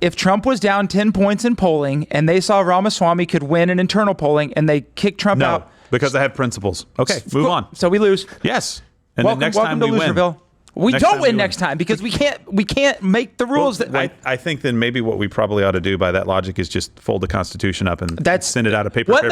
if Trump was down 10 points in polling and they saw Ramaswamy could win in internal polling and they kick Trump out. Because I have principles. Okay, move on. So we lose. Yes. And then next time we win. We don't win next time because we can't make the rules. I think then maybe what we probably ought to do by that logic is just fold the Constitution up and send it out of paper. What in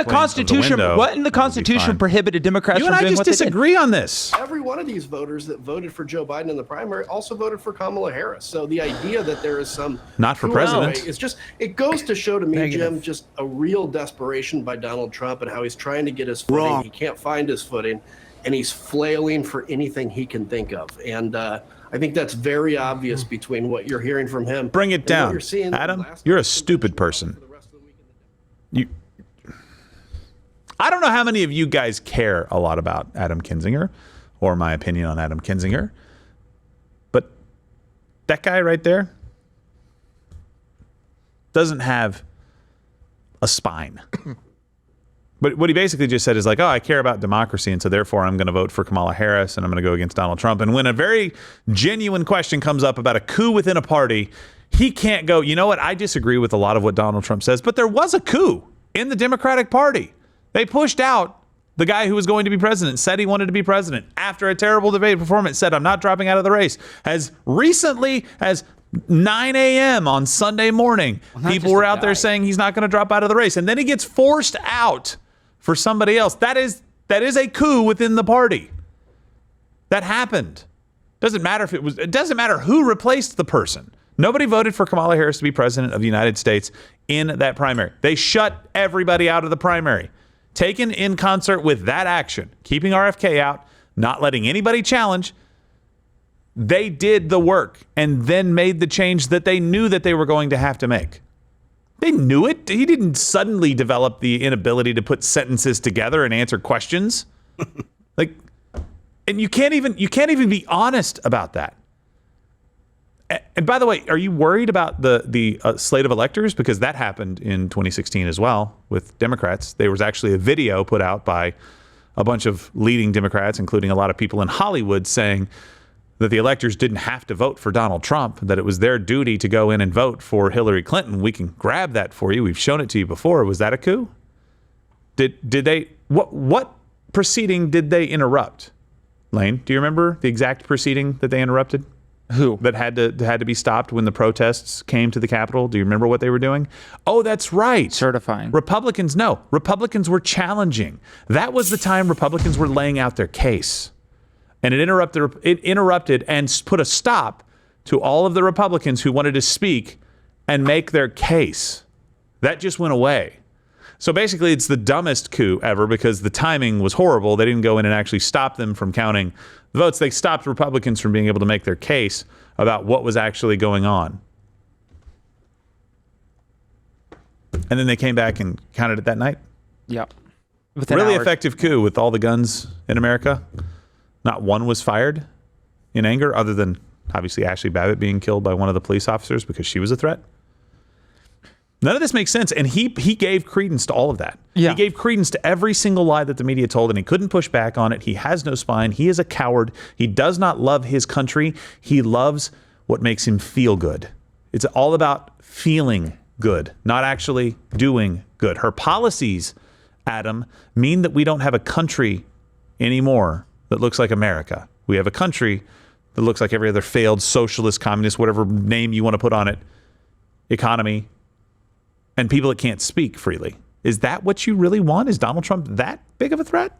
the Constitution prohibited Democrats from doing what they did? You and I just disagree on this. Every one of these voters that voted for Joe Biden in the primary also voted for Kamala Harris. So the idea that there is some not for president, it's just, it goes to show to me, Jim, just a real desperation by Donald Trump and how he's trying to get his footing. Wrong. He can't find his footing. And he's flailing for anything he can think of. And I think that's very obvious between what you're hearing from him. Bring it down. Adam, you're a stupid person. I don't know how many of you guys care a lot about Adam Kinzinger or my opinion on Adam Kinzinger. But that guy right there doesn't have a spine. But what he basically just said is like, oh, I care about democracy, and so therefore I'm going to vote for Kamala Harris, and I'm going to go against Donald Trump. And when a very genuine question comes up about a coup within a party, he can't go, you know what, I disagree with a lot of what Donald Trump says, but there was a coup in the Democratic Party. They pushed out the guy who was going to be president, said he wanted to be president. After a terrible debate performance, said, I'm not dropping out of the race. As recently as 9 a.m. on Sunday morning, people were out there saying he's not going to drop out of the race. And then he gets forced out for somebody else. That is a coup within the party. That happened. It doesn't matter who replaced the person. Nobody voted for Kamala Harris to be president of the United States in that primary. They shut everybody out of the primary. Taken in concert with that action, keeping RFK out, not letting anybody challenge, they did the work and then made the change that they knew that they were going to have to make. They knew it. He didn't suddenly develop the inability to put sentences together and answer questions. And you can't even be honest about that. And by the way, are you worried about the slate of electors? Because that happened in 2016 as well with Democrats. There was actually a video put out by a bunch of leading Democrats, including a lot of people in Hollywood, saying that the electors didn't have to vote for Donald Trump, that it was their duty to go in and vote for Hillary Clinton. We can grab that for you. We've shown it to you before. Was that a coup? Did they what proceeding did they interrupt? Lane, do you remember the exact proceeding that they interrupted? Who? That had to be stopped when the protests came to the Capitol? Do you remember what they were doing? Oh, that's right. Certifying. Republicans were challenging. That was the time Republicans were laying out their case. And it interrupted and put a stop to all of the Republicans who wanted to speak and make their case. That just went away. So basically, it's the dumbest coup ever because the timing was horrible. They didn't go in and actually stop them from counting the votes. They stopped Republicans from being able to make their case about what was actually going on. And then they came back and counted it that night. Yep. Really effective coup with all the guns in America. Not one was fired in anger, other than obviously Ashley Babbitt being killed by one of the police officers because she was a threat. None of this makes sense. And he gave credence to all of that. Yeah. He gave credence to every single lie that the media told, and he couldn't push back on it. He has no spine. He is a coward. He does not love his country. He loves what makes him feel good. It's all about feeling good, not actually doing good. Her policies, Adam, mean that we don't have a country anymore that looks like America. We have a country that looks like every other failed socialist, communist, whatever name you want to put on it, economy, and people that can't speak freely. Is that what you really want? Is Donald Trump that big of a threat?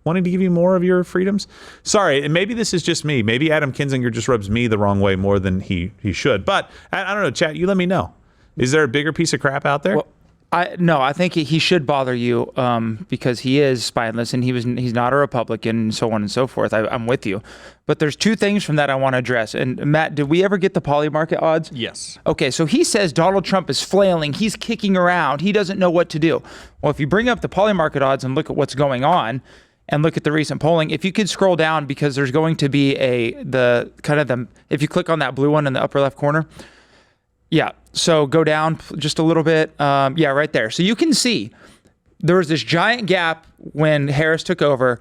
Wanting to give you more of your freedoms? Sorry, and maybe this is just me. Maybe Adam Kinzinger just rubs me the wrong way more than he should. But I don't know, chat, you let me know. Is there a bigger piece of crap out there? Well, I think he should bother you because he is spineless and he's not a Republican and so on and so forth. I'm with you. But there's two things from that I want to address. And Matt, did we ever get the poly market odds? Yes. Okay, so he says Donald Trump is flailing. He's kicking around. He doesn't know what to do. Well, if you bring up the poly market odds and look at what's going on and look at the recent polling, if you could scroll down because there's going to be if you click on that blue one in the upper left corner. Yeah, so go down just a little bit. Yeah, right there. So you can see there was this giant gap when Harris took over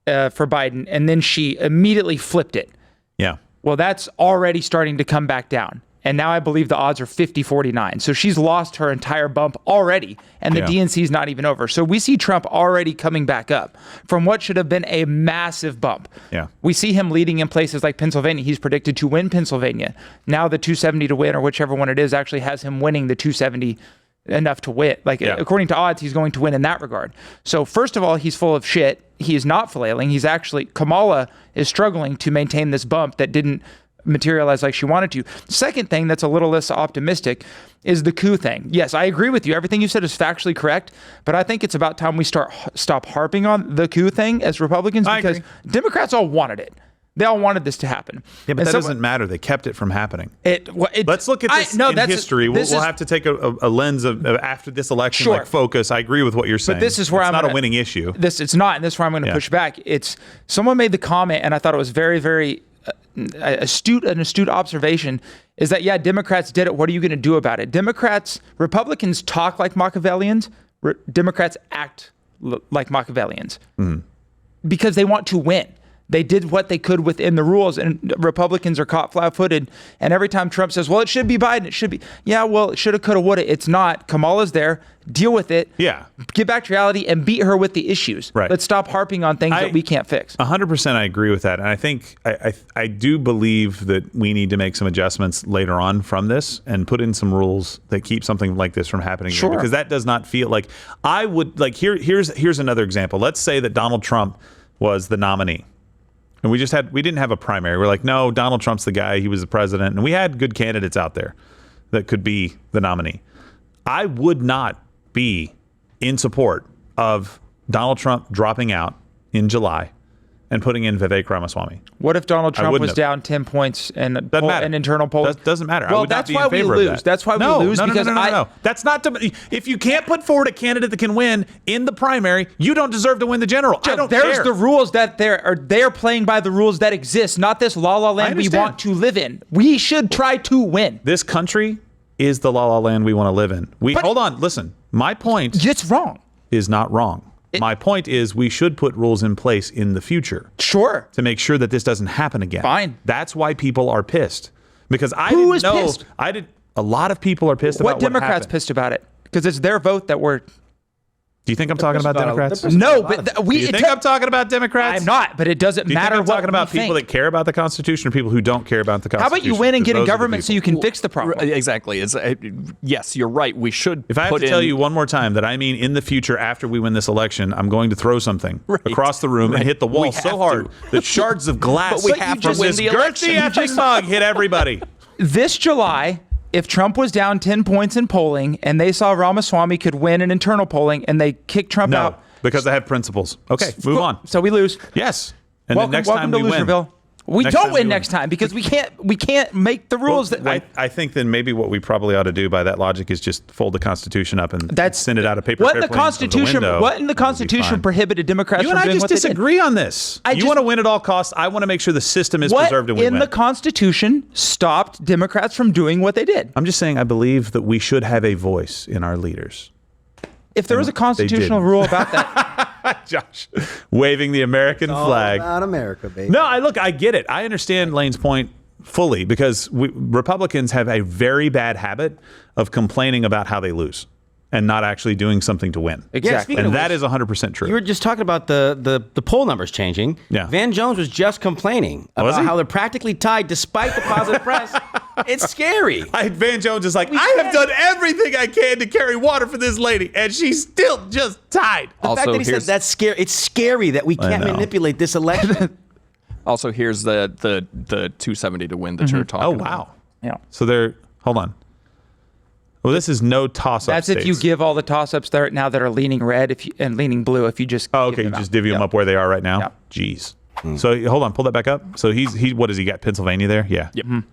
for Biden, and then she immediately flipped it. Yeah. Well, that's already starting to come back down. And now I believe the odds are 50-49. So she's lost her entire bump already, and the DNC is not even over. So we see Trump already coming back up from what should have been a massive bump. Yeah. We see him leading in places like Pennsylvania. He's predicted to win Pennsylvania. Now the 270 to win, or whichever one it is, actually has him winning the 270 enough to win. According to odds, he's going to win in that regard. So first of all, he's full of shit. He is not flailing. Kamala is struggling to maintain this bump that didn't materialize like she wanted to. Second thing that's a little less optimistic is the coup thing. Yes, I agree with you. Everything you said is factually correct, but I think it's about time we stop harping on the coup thing as Republicans, because Democrats all wanted it. They all wanted this to happen. Yeah, but that doesn't matter. They kept it from happening. Let's look at this in history. We'll have to take a lens of after this election focus. I agree with what you're saying. But this is where it's not a winning issue. It's not, and this is where I'm going to push back. Someone made the comment, and I thought it was very, very astute observation, is that Democrats did it. What are you going to do about it? Republicans talk like Machiavellians. Democrats act like Machiavellians because they want to win. They did what they could within the rules, and Republicans are caught flat-footed. And every time Trump says, well, it should be Biden, it should be, it shoulda, coulda, woulda. It's not. Kamala's there. Deal with it. Yeah. Get back to reality and beat her with the issues. Right. Let's stop harping on things that we can't fix. 100% I agree with that. And I think I do believe that we need to make some adjustments later on from this and put in some rules that keep something like this from happening. Sure. Because that does not feel like I would like here's another example. Let's say that Donald Trump was the nominee. And we didn't have a primary. We're like, no, Donald Trump's the guy. He was the president. And we had good candidates out there that could be the nominee. I would not be in support of Donald Trump dropping out in July and putting in Vivek Ramaswamy. What if Donald Trump was down 10 points in internal polls? Doesn't matter. Well, that's why we lose. That's why we lose. No. That's not. If you can't put forward a candidate that can win in the primary, you don't deserve to win the general. I don't care. There's the rules that they're playing by the rules that exist, not this la la land we want to live in. We should try to win. This country is the la la land we want to live in. Hold on. Listen, my point. It's wrong. Is not wrong. My point is we should put rules in place in the future. Sure. To make sure that this doesn't happen again. Fine. That's why people are pissed. Because Who is pissed? A lot of people are pissed about what happened. What Democrats pissed about it? Because it's their vote that we're... Do you think I'm talking about Democrats? No, but do you think I'm talking about Democrats? I'm not, but it doesn't matter what I'm talking about people that care about the Constitution or people who don't care about the Constitution? How about you win and get in government so you can fix the problem? Exactly. Yes, you're right. We should. If I have to tell you one more time that I mean in the future after we win this election, I'm going to throw something across the room and hit the wall so hard that shards of glass but we have to win the election. Girthy mug hit everybody. This July, if Trump was down 10 points in polling and they saw Ramaswamy could win in internal polling and they kicked Trump out. No, because I have principles. Okay, move on. So we lose. Yes. And then next time we win. We don't win next time because we can't make the rules I think then maybe what we probably ought to do by that logic is just fold the Constitution up and send it out of paper. What in the Constitution prohibited Democrats from doing what they did? You and I just disagree on this. You want to win at all costs. I want to make sure the system is preserved and we win. What in the Constitution stopped Democrats from doing what they did? I'm just saying I believe that we should have a voice in our leaders. If there was a constitutional rule about that. Josh, waving the American flag. All about America, baby. No, I get it. I understand Lane's point fully because Republicans have a very bad habit of complaining about how they lose and not actually doing something to win. Exactly. And that is 100% true. You were just talking about the poll numbers changing. Yeah. Van Jones was just complaining about how they're practically tied despite the positive press. It's scary. Van Jones is like, I have done everything I can to carry water for this lady, and she's still just tied. The fact that he said that's scary. It's scary that we can't manipulate this election. Also, here's the 270 to win that you're talking about. Oh, wow. Yeah. So hold on. Well, this is no toss-up That's if you give all the toss-ups that are leaning red and leaning blue. If you just just divvy them up where they are right now. Yep. Jeez. So hold on, pull that back up. So he what has he got? Pennsylvania there? Yeah. Yep.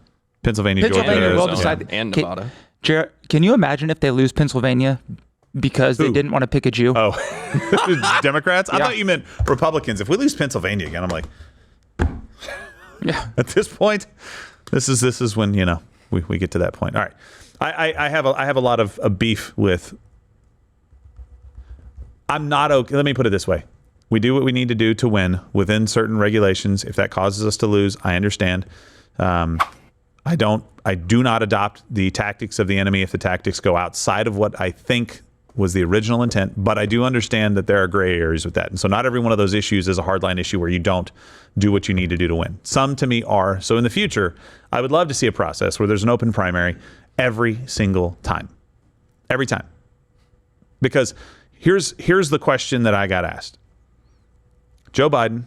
Pennsylvania, Georgia, well decided. And Nevada. Can you imagine if they lose Pennsylvania because they didn't want to pick a Jew? Oh, Democrats? I thought you meant Republicans. If we lose Pennsylvania again, I'm like, at this point, this is when we get to that point. All right. I have a lot of beef with. I'm not okay. Let me put it this way: we do what we need to do to win within certain regulations. If that causes us to lose, I understand. I do not adopt the tactics of the enemy if the tactics go outside of what I think was the original intent, but I do understand that there are gray areas with that. And so not every one of those issues is a hardline issue where you don't do what you need to do to win. Some to me are. So in the future, I would love to see a process where there's an open primary every single time. Every time. Because here's the question that I got asked. Joe Biden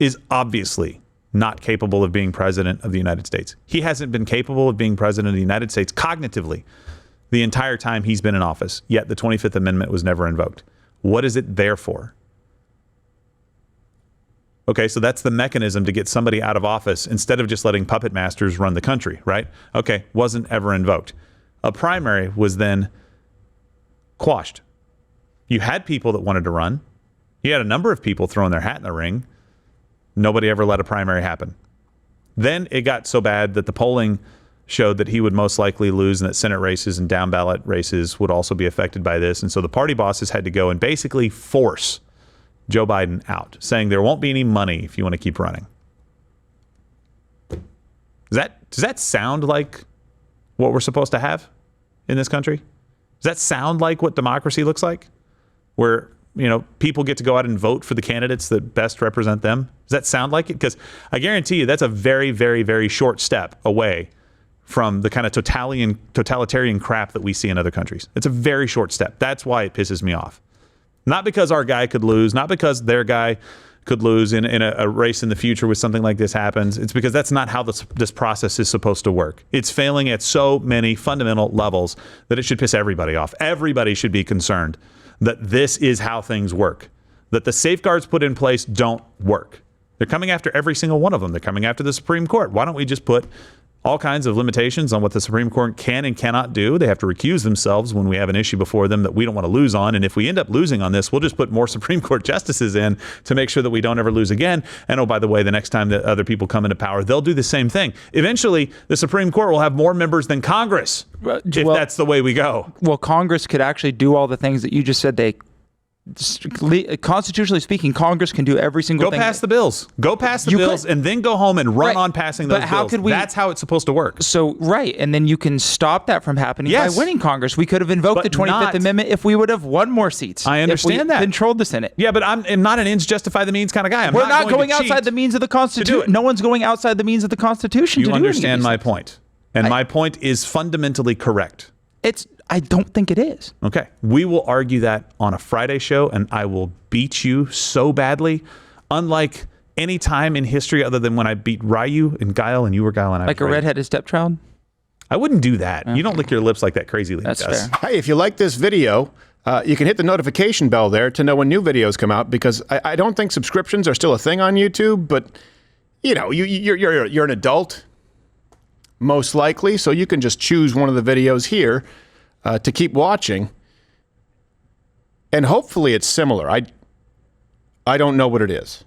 is obviously not capable of being president of the United States. He hasn't been capable of being president of the United States cognitively the entire time he's been in office, yet the 25th Amendment was never invoked. What is it there for? Okay, so that's the mechanism to get somebody out of office instead of just letting puppet masters run the country, right? Okay, wasn't ever invoked. A primary was then quashed. You had people that wanted to run. You had a number of people throwing their hat in the ring. Nobody ever let a primary happen. Then it got so bad that the polling showed that he would most likely lose and that Senate races and down ballot races would also be affected by this. And so the party bosses had to go and basically force Joe Biden out, saying there won't be any money if you want to keep running. Does that sound like what we're supposed to have in this country? Does that sound like what democracy looks like? Where, people get to go out and vote for the candidates that best represent them? Does that sound like it? Because I guarantee you that's a very, very, very short step away from the kind of totalitarian crap that we see in other countries. It's a very short step. That's why it pisses me off. Not because our guy could lose, not because their guy could lose in a race in the future where something like this happens. It's because that's not how this process is supposed to work. It's failing at so many fundamental levels that it should piss everybody off. Everybody should be concerned that this is how things work, that the safeguards put in place don't work. They're coming after every single one of them. They're coming after the Supreme Court. Why don't we just put all kinds of limitations on what the Supreme Court can and cannot do? They have to recuse themselves when we have an issue before them that we don't want to lose on. And if we end up losing on this, we'll just put more Supreme Court justices in to make sure that we don't ever lose again. And oh, by the way, the next time that other people come into power, they'll do the same thing. Eventually, the Supreme Court will have more members than Congress if that's the way we go. Well, Congress could actually do all the things that you just said constitutionally speaking, Congress can do every single thing. Go pass the bills. Go pass the bills and then go home and run on passing those bills. That's how it's supposed to work. So, right. And then you can stop that from happening by winning Congress. We could have invoked the 25th Amendment if we would have won more seats. I understand that. Controlled the Senate. Yeah, but I'm not an ends justify the means kind of guy. We're not going outside the means of the Constitution. No one's going outside the means of the Constitution to do anything. You understand my point. And my point is fundamentally correct. I don't think it is. Okay. We will argue that on a Friday show, and I will beat you so badly, unlike any time in history other than when I beat Ryu and Guile, and you were Guile and I was Like a redheaded stepchild? I wouldn't do that. Okay. You don't lick your lips like that crazy lady does. That's fair. Hey, if you like this video, you can hit the notification bell there to know when new videos come out, because I don't think subscriptions are still a thing on YouTube, but you're an adult, most likely, so you can just choose one of the videos here to keep watching, and hopefully it's similar. I don't know what it is.